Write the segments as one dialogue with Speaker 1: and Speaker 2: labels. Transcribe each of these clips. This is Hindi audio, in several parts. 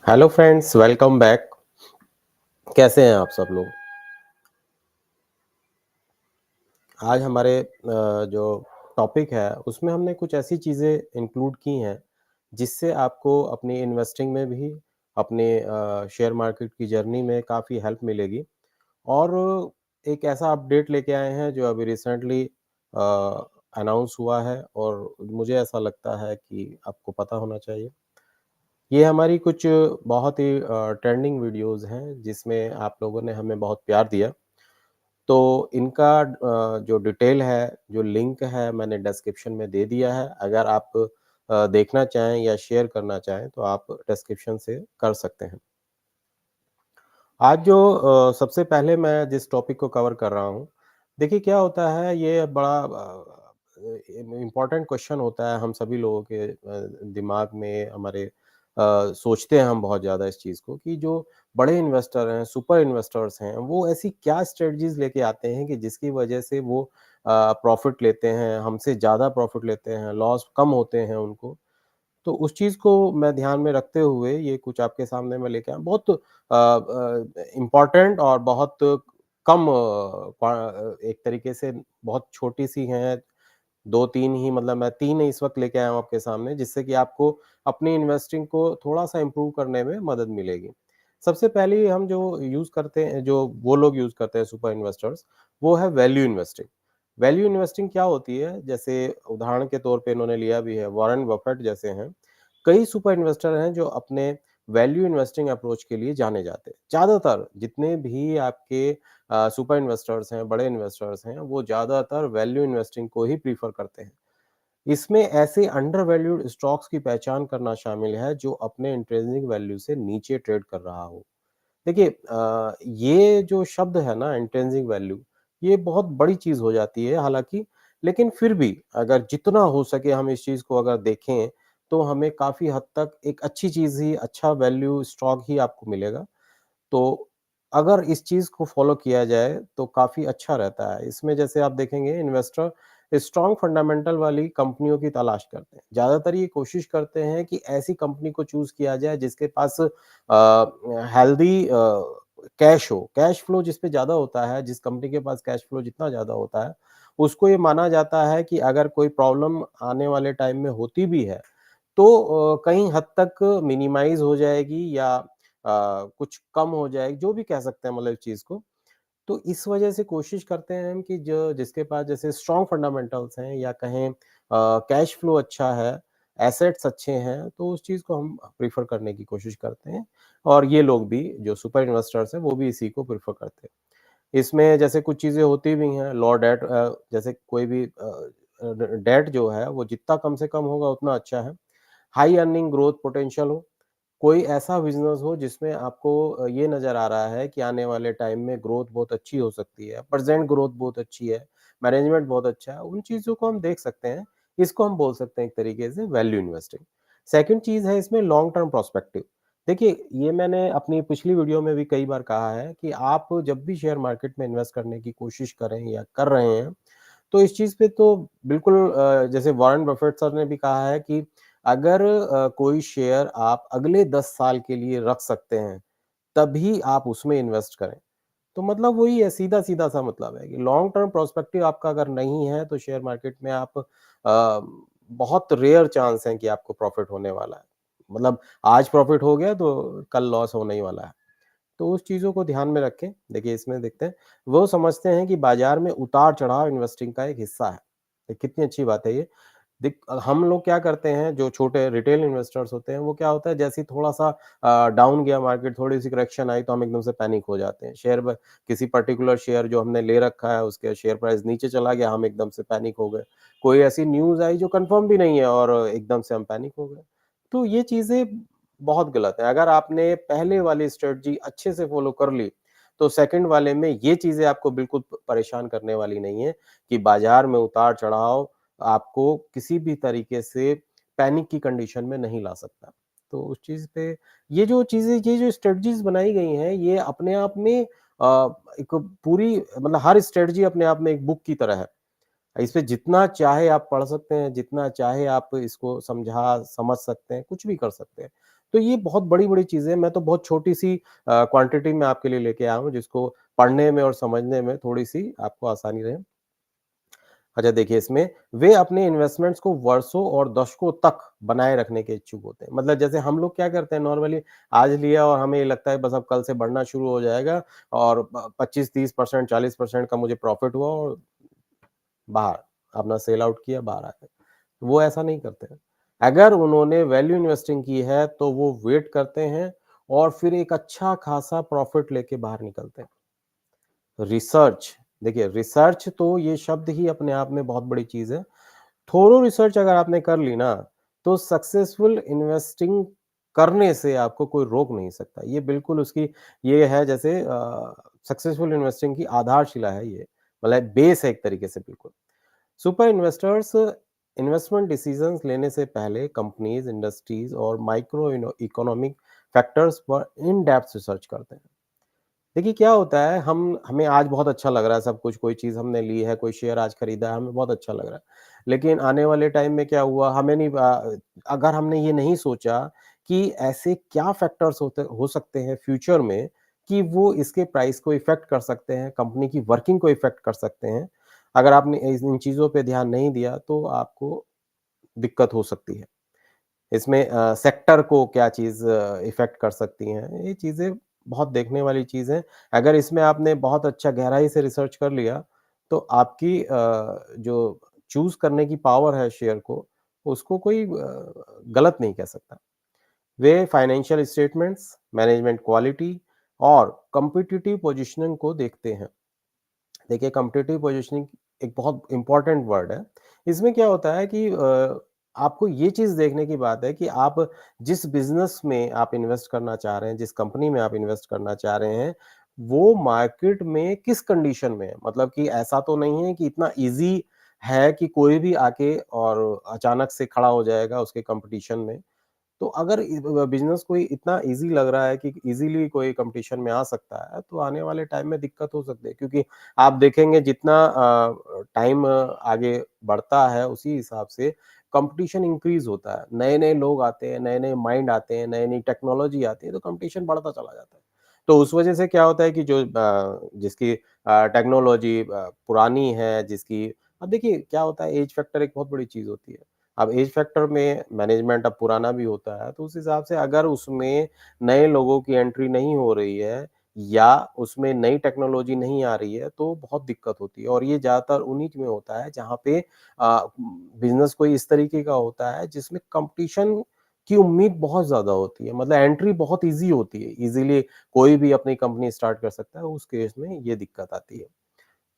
Speaker 1: Hello friends, welcome back. कैसे हैं आप सब लोग? आज हमारे जो टॉपिक है उसमें हमने कुछ ऐसी चीज़ें इंक्लूड की हैं जिससे आपको अपनी इन्वेस्टिंग में भी अपने शेयर मार्केट की जर्नी में काफ़ी हेल्प मिलेगी। और एक ऐसा अपडेट लेके आए हैं जो अभी रिसेंटली अनाउंस हुआ है और मुझे ऐसा लगता है कि आपको पता होना चाहिए। ये हमारी कुछ बहुत ही ट्रेंडिंग वीडियोज़ हैं जिसमें आप लोगों ने हमें बहुत प्यार दिया। तो इनका जो डिटेल है, जो लिंक है मैंने डिस्क्रिप्शन में दे दिया है। अगर आप देखना चाहें या शेयर करना चाहें तो आप डिस्क्रिप्शन से कर सकते हैं। आज जो सबसे पहले मैं जिस टॉपिक को कवर कर रहा हूँ, देखिए क्या होता है ये बड़ा इम्पोर्टेंट क्वेश्चन होता है हम सभी लोगों के दिमाग में हमारे सोचते हैं हम बहुत ज़्यादा इस चीज़ को कि जो बड़े इन्वेस्टर हैं, सुपर इन्वेस्टर्स हैं, वो ऐसी क्या स्ट्रेटजीज़ लेके आते हैं कि जिसकी वजह से वो प्रॉफ़िट लेते हैं, हमसे ज़्यादा प्रॉफ़िट लेते हैं, लॉस कम होते हैं उनको। तो उस चीज़ को मैं ध्यान में रखते हुए ये कुछ आपके सामने मैं लेके आया बहुत इम्पोर्टेंट और बहुत कम एक तरीके से बहुत छोटी-सी हैं, 2-3 ही मतलब मैं 3 ही इस वक़्त लेके आया हूँ आपके सामने जिससे कि आपको अपनी इन्वेस्टिंग को थोड़ा-सा इम्प्रूव करने में मदद मिलेगी। सबसे पहले हम जो यूज़ करते हैं जो वो लोग यूज़ करते हैं सुपर इन्वेस्टर्स, वो है वैल्यू इन्वेस्टिंग। वैल्यू इन्वेस्टिंग क्या होती है? जैसे उदाहरण के तौर पे इन्होंने लिया भी है, वॉरेन बफेट जैसे हैं। कई सुपर इन्वेस्टर हैं जो अपने वैल्यू इन्वेस्टिंग अप्रोच के लिए जाने जाते हैं। ज़्यादातर जितने भी आपके सुपर इन्वेस्टर्स हैं, बड़े इन्वेस्टर्स हैं, वो ज़्यादातर वैल्यू इन्वेस्टिंग को ही प्रेफ़र करते हैं। इसमें ऐसे अंडर वैल्यूड स्टॉक्स की पहचान करना शामिल है जो अपने इंट्रिंसिक वैल्यू से नीचे ट्रेड कर रहा हो। देखिए ये जो शब्द है ना इंट्रिंसिक वैल्यू, ये बहुत बड़ी चीज़ हो जाती है हालाँकि, लेकिन फिर भी अगर जितना हो सके हम इस चीज़ को अगर देखें, तो हमें काफ़ी हद तक एक अच्छी चीज़ ही अच्छा वैल्यू स्टॉक ही आपको मिलेगा। तो अगर इस चीज़ को फ़ॉलो किया जाए तो काफ़ी अच्छा रहता है। इसमें जैसे आप देखेंगे इन्वेस्टर स्ट्रॉन्ग फंडामेंटल वाली कंपनियों की तलाश करते हैं। ज़्यादातर ये कोशिश करते हैं कि ऐसी कंपनी को चूज़ किया जाए जिसके पास हेल्दी कैश हो। कैश फ्लो जिस पे ज़्यादा होता है, जिस कंपनी के पास कैश फ्लो जितना ज़्यादा होता है, उसको ये माना जाता है कि अगर कोई प्रॉब्लम आने वाले टाइम में होती भी है, तो कहीं हद तक मिनिमाइज़ हो जाएगी या कुछ कम हो जाएगी, जो भी कह सकते हैं मतलब इस चीज़ को। तो इस वजह से कोशिश करते हैं हम कि जो जिसके पास जैसे स्ट्रॉन्ग फंडामेंटल्स हैं या कहें कैश फ्लो अच्छा है, एसेट्स अच्छे हैं, तो उस चीज़ को हम प्रेफ़र करने की कोशिश करते हैं और ये लोग भी जो सुपर इन्वेस्टर्स हैं, वो भी इसी को प्रेफ़र करते हैं। इसमें जैसे कुछ चीज़ें होती भी हैं, लो डेट जैसे कोई भी डेट जो है, वो जितना कम से कम होगा उतना अच्छा है। हाई अर्निंग ग्रोथ पोटेंशियल हो, कोई ऐसा बिज़नेस हो जिसमें आपको ये नज़र आ रहा है कि आने वाले टाइम में ग्रोथ बहुत अच्छी हो सकती है, प्रेज़ेंट ग्रोथ बहुत अच्छी है, मैनेजमेंट बहुत अच्छा है, उन चीज़ों को हम देख सकते हैं। इसको हम बोल सकते हैं एक तरीके से वैल्यू इन्वेस्टिंग। सेकंड चीज़ है इसमें लॉन्ग टर्म पर्सपेक्टिव। देखिए, ये मैंने अपनी पिछली वीडियो में भी कई बार कहा है कि आप जब भी शेयर मार्केट में इन्वेस्ट करने की कोशिश करें या कर रहे हैं, तो इस चीज़ पे तो बिल्कुल जैसे वॉरेन बफेट सर ने भी कहा है कि अगर कोई शेयर आप अगले 10 साल के लिए रख सकते हैं, तभी आप उसमें इन्वेस्ट करें। तो मतलब वही है, सीधा-सीधा सा मतलब है कि लॉन्ग टर्म पर्सपेक्टिव आपका अगर नहीं है, तो शेयर मार्केट में आप बहुत रेयर चांस है कि आपको प्रॉफ़िट होने वाला है। मतलब आज प्रॉफ़िट हो गया, तो कल लॉस होने ही वाला है। तो उस चीज़ों को ध्यान में रखें। देखिए इसमें देखते हैं, वो समझते हैं कि बाज़ार में उतार-चढ़ाव इन्वेस्टिंग का एक हिस्सा है। ये कितनी अच्छी बात है ये। हम लोग क्या करते हैं, जो छोटे रिटेल इन्वेस्टर्स होते हैं, वो क्या होता है जैसे ही थोड़ा-सा डाउन गया मार्केट, थोड़ी-सी करेक्शन आई तो हम एकदम से पैनिक हो जाते हैं। शेयर ब किसी पर्टिकुलर शेयर जो हमने ले रखा है, उसके शेयर प्राइस नीचे चला गया, हम एकदम से पैनिक हो गए। कोई ऐसी न्यूज़ आई जो कन्फर्म भी नहीं है और एकदम से हम पैनिक हो गए। तो ये चीज़ें बहुत गलत है। अगर आपने पहले वाली स्ट्रैटेजी अच्छे से फ़ॉलो कर ली, तो सेकंड वाले में ये चीज़ें आपको बिल्कुल परेशान करने वाली नहीं है कि बाज़ार में उतार-चढ़ाव आपको किसी भी तरीके से पैनिक की कंडीशन में नहीं ला सकता। तो उस चीज़ पे ये जो चीज़ें ये जो स्ट्रैटेजीज़ बनाई गई हैं, ये अपने आप में एक पूरी मतलब हर स्ट्रैटेजी अपने आप में एक बुक की तरह है। इस पे जितना चाहे आप पढ़ सकते हैं, जितना चाहे आप इसको समझ सकते हैं, कुछ भी कर सकते हैं। तो ये बहुत बड़ी-बड़ी चीज़ें हैं, मैं तो बहुत छोटी-सी क्वांटिटी में आपके लिए लेके आया हूँ, जिसको पढ़ने में और समझने में थोड़ी-सी आपको आसानी रहे। अच्छा देखिए इसमें वे अपने इन्वेस्टमेंट्स को वर्षों और दशकों तक बनाए रखने के इच्छुक होते हैं। मतलब जैसे हम लोग क्या करते हैं नॉर्मली आज लिया और हमें ये लगता है बस अब कल से बढ़ना शुरू हो जाएगा और 25-30% 40% का मुझे प्रॉफिट हुआ और बाहर, अपना सेल आउट किया, बाहर आ गए। वो ऐसा नहीं करते हैं। अगर उन्होंने वैल्यू इन्वेस्टिंग की है, तो वो वेट करते हैं और फिर एक अच्छा खासा प्रॉफिट लेके बाहर निकलते हैं। रिसर्च, देखिए रिसर्च तो ये शब्द ही अपने आप में बहुत बड़ी चीज़ है। थोरो रिसर्च अगर आपने कर ली ना, तो सक्सेसफुल इन्वेस्टिंग करने से आपको कोई रोक नहीं सकता। ये बिल्कुल उसकी ये है जैसे सक्सेसफुल इन्वेस्टिंग की आधारशिला है ये, मतलब बेस है एक तरीके से बिल्कुल। सुपर इन्वेस्टर्स इन्वेस्टमेंट डिसीजंस लेने से पहले कंपनीज, इंडस्ट्रीज और माइक्रो इकोनॉमिक फैक्टर्स पर इन डेप्थ रिसर्च करते हैं। देखिए क्या होता है हम हमें आज बहुत अच्छा लग रहा है सब कुछ, कोई चीज़ हमने ली है, कोई शेयर आज खरीदा है, हमें बहुत अच्छा लग रहा है। लेकिन आने वाले टाइम में क्या हुआ हमें नहीं अगर हमने ये नहीं सोचा कि ऐसे क्या फैक्टर्स होते हो सकते हैं फ्यूचर में कि वो इसके प्राइस को इफ़ेक्ट कर सकते हैं, कंपनी की वर्किंग को इफ़ेक्ट कर सकते हैं। अगर आपने इस इन चीज़ों पे ध्यान नहीं दिया तो आपको दिक्कत हो सकती है। इसमें सेक्टर को क्या चीज़ इफ़ेक्ट कर सकती हैं, ये चीज़ें बहुत देखने वाली चीज़ है। अगर इसमें आपने बहुत अच्छा गहराई से रिसर्च कर लिया, तो आपकी जो चूज़ करने की पावर है शेयर को, उसको कोई गलत नहीं कह सकता। वे फाइनेंशियल स्टेटमेंट्स, मैनेजमेंट क्वालिटी और कॉम्पिटिटिव पोज़ीशनिंग को देखते हैं। देखिए कॉम्पिटिटिव पोजीशनिंग एक बहुत इम्पोर्टेंट वर्ड है। इसमें क्या होता है कि आपको ये चीज़ देखने की बात है कि आप जिस बिज़नेस में आप इन्वेस्ट करना चाह रहे हैं, जिस कंपनी में आप इन्वेस्ट करना चाह रहे हैं, वो मार्केट में किस कंडीशन में है। मतलब कि ऐसा तो नहीं है कि इतना ईज़ी है कि कोई भी आके और अचानक से खड़ा हो जाएगा उसके कॉम्पिटिशन में। तो अगर बिज़नेस कोई इतना ईज़ी लग रहा है कि ईज़िली कोई कॉम्पिटिशन में आ सकता है, तो आने वाले टाइम में दिक्कत हो सकती है क्योंकि आप देखेंगे जितना टाइम आगे बढ़ता है, उसी हिसाब से कॉम्पिटिशन इंक्रीज़ होता है। नए-नए लोग आते हैं, नए-नए माइंड आते हैं, नई-नई टेक्नोलॉजी आती है, तो कॉम्पिटिशन बढ़ता चला जाता है। तो उस वजह से क्या होता है कि जो जिसकी टेक्नोलॉजी पुरानी है, जिसकी अब देखिए क्या होता है, ऐज फैक्टर एक बहुत बड़ी चीज़ होती है। अब ऐज फैक्टर में मैनेजमेंट अब पुराना भी होता है, तो उस हिसाब से अगर उसमें नए लोगों की एंट्री नहीं हो रही है या उसमें नई टेक्नोलॉजी नहीं आ रही है, तो बहुत दिक्कत होती है और ये ज़्यादातर उन्हीं में होता है जहाँ पे बिज़नेस कोई इस तरीके का होता है जिसमें कॉम्पिटिशन की उम्मीद बहुत ज़्यादा होती है, मतलब एंट्री बहुत ईज़ी होती है, ईज़िली कोई भी अपनी कंपनी स्टार्ट कर सकता है, उस केस में ये दिक्कत आती है।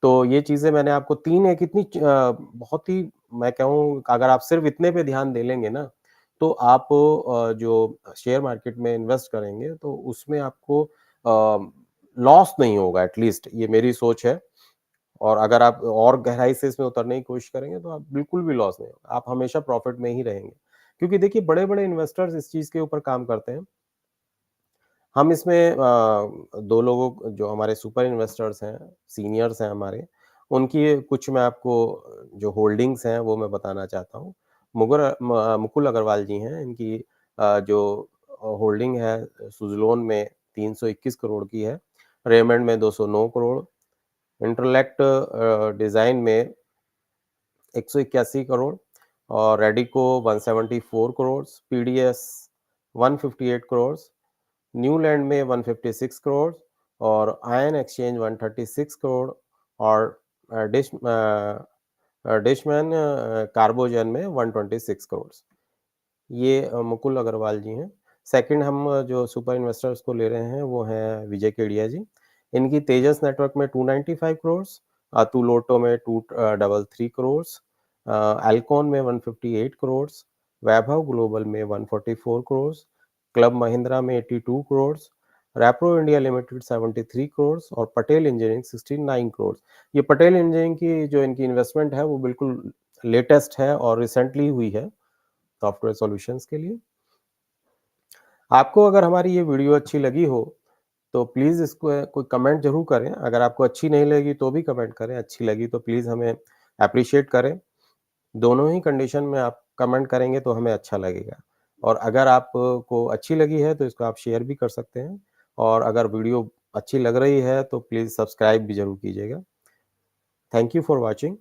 Speaker 1: तो ये चीज़ें मैंने आपको 3 एक इतनी बहुत ही मैं कहूँ अगर आप सिर्फ़ इतने पे ध्यान दे लेंगे ना, तो आप जो शेयर मार्केट में इन्वेस्ट करेंगे तो उसमें आपको लॉस नहीं होगा एट लीस्ट ये मेरी सोच है और अगर आप और गहराई से इसमें उतरने की कोशिश करेंगे तो आप बिल्कुल भी लॉस नहीं होगा, आप हमेशा प्रॉफ़िट में ही रहेंगे। क्योंकि देखिए बड़े-बड़े इन्वेस्टर्स इस चीज़ के ऊपर काम करते हैं। हम इसमें 2 लोगों जो हमारे सुपर इन्वेस्टर्स हैं, सीनियर्स हैं हमारे, उनकी कुछ मैं आपको जो होल्डिंग्स हैं, वो मैं बताना चाहता हूँ। मुकुल अग्रवाल जी हैं, इनकी जो होल्डिंग है सुज़लोन में 321 करोड़ की है, रेमंड में 209 करोड़, इंटेलेक्ट डिज़ाइन में 181 करोड़ और रैडिको 174 करोड़, पीडीएस 158 करोड़ न्यूलैंड में 156 करोड़ और आयन एक्सचेंज 136 करोड़ और डिशमैन कार्बोजन में 126 करोड़। ये मुकुल अग्रवाल जी हैं। सेकंड हम जो सुपर इन्वेस्टर्स को ले रहे हैं वो हैं विजय केडिया जी। इनकी तेजस नेटवर्क में 295 करोड़, अतुल ऑटो में 233 करोड़, अल्कोन में 158 करोड़, वैभव ग्लोबल में 144 करोड़, क्लब महिंद्रा में 82 करोड़, रैप्रो इंडिया लिमिटेड 73 करोड़ और पटेल इंजीनियरिंग 69 करोड़। ये पटेल इंजीनियरिंग की जो इनकी इन्वेस्टमेंट है वो बिल्कुल लेटेस्ट है और रिसेंटली हुई है सॉफ्टवेयर सॉल्यूशंस के लिए। आपको अगर हमारी ये वीडियो अच्छी लगी हो, तो प्लीज़ इसको कोई कमेंट ज़रूर करें। अगर आपको अच्छी नहीं लगी तो भी कमेंट करें, अच्छी लगी तो प्लीज़ हमें एप्रिशिएट करें। दोनों ही कंडीशन में आप कमेंट करेंगे तो हमें अच्छा लगेगा। और अगर आपको अच्छी लगी है तो इसको आप शेयर भी कर सकते हैं और अगर वीडियो अच्छी लग रही है तो प्लीज़ सब्सक्राइब भी ज़रूर कीजिएगा। Thank you for watching.